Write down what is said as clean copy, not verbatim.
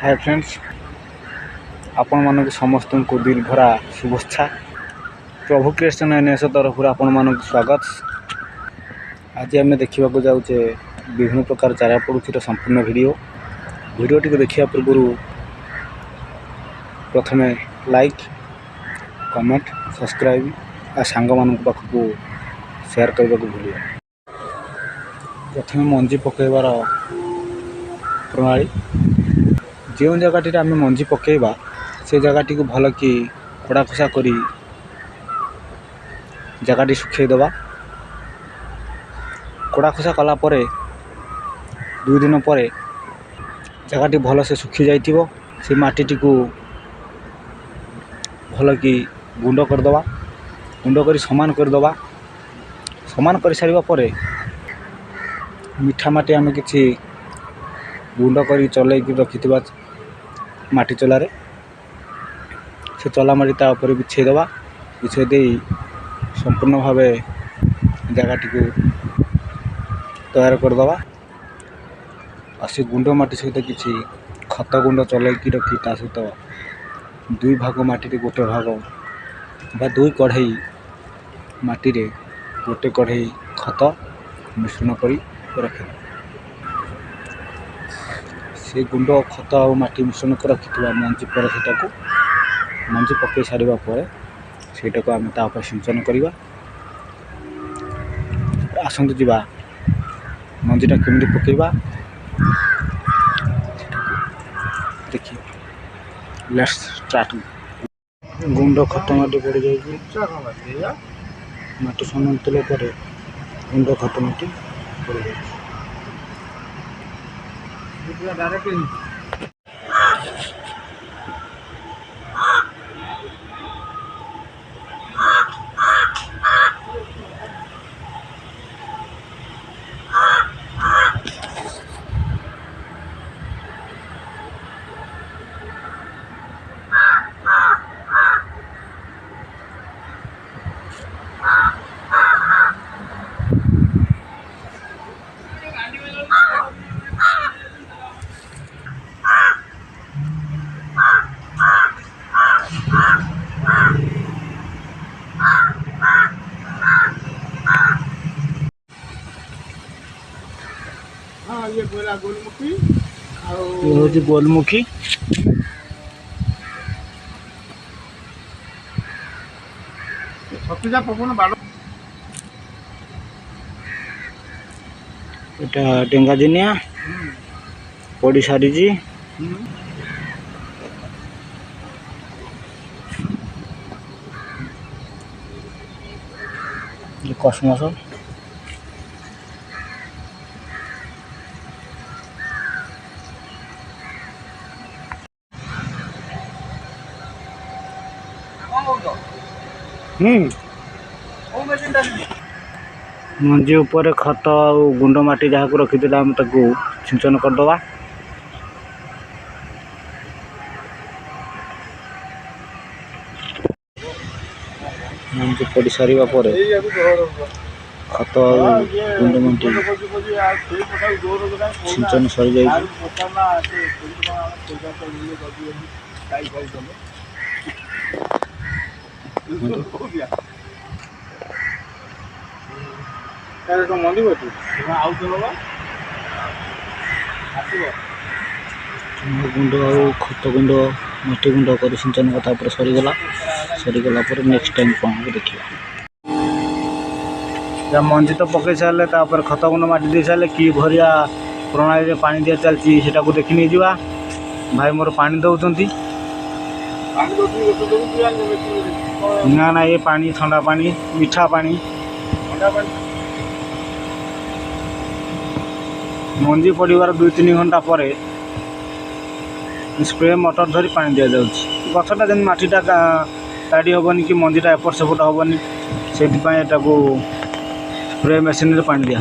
Hi friends, आपण मानक समस्त को दिल भरा शुभेच्छा। प्रभु क्रिएशन एनएस तरफ आपण मानक स्वागत। आज आम देखा जाऊे विभिन्न प्रकार चारा पड़ुची संपूर्ण वीडियोटी को देखा पूर्व प्रथम लाइक कमेंट सब्सक्राइब आ सांग मान पाखक शेयर करने को भूल। प्रथम मंजी पकईबार प्रणाली जो जगह आम मंजी पकईबा से जगह को भल कि खड़ा खसा कर जगह सुखईदबा। खड़ा खसा कलापर 2 दिन पर जगह भल से सुखी जाइए से माटी को भल कि गुंड करदबा। गुंड कर समान करदबा। समान कर सारिबा परे मीठा माटी आम कि गुंड कर चल रखि माटी चलारे से चला माटी ता ऊपर बिछेदबा। बिछे संपूर्ण भाव जगह को तैयार करदबा। आ से गुंड माटी सहित किसी खत गुंड चलैकी रखी ता सहित 2 भाग माटी गोटे भाग बा 2 कढ़ई माटी गोटे कढ़ई खत मिश्रण कर रखे। से गुंड खत और माटी मिश्रण कर रखि मंजी पर मंजी पकई सारिबा पर सेटा को आम तापर सिंचन करवा। आसतु जीवा मंजीटा केमती पकईबा देखिए। Let's start. गुंड खत माटी पड़ जाए माटी समान तेल पर गुंड खत माटी पड़ जाए। ये बोला गोलमुखी ये हूँ गोलमुखी। छतिजा पवन बाड़ एटा डेंगा दिनिया पड़ी सारी कसमस मंजी उपर खत और गुंड माटी जहाँ को रखी आम सिंचन करदबा। मंजी पड़ सारिबा पर खत और गुंड माटी सिंचन सरी जाए। मंदी गुंड और खत गुंड माटी गुंड कर सिंचन कर सरीगला। सरीगला नेक्स्ट टाइम कौन देखिए। मंजी तो पकई सारे खत गुंड माटी दे सारे कि भरिया प्रणाली पानी दिया चलती से देखी नहीं जावा। भाई मोर पानी दौरान ना ना ये पानी ठंडा पानी मीठा पानी मंजी पड़वार 2-3 घंटा पर स्प्रे मोटर धरी पानी दि जाऊँगी। गछटा जमी मटीटा ताड़ी हेनी कि मंजीटा एपट सेपट हेनी से स्प्रे मेसीन पानी दिया।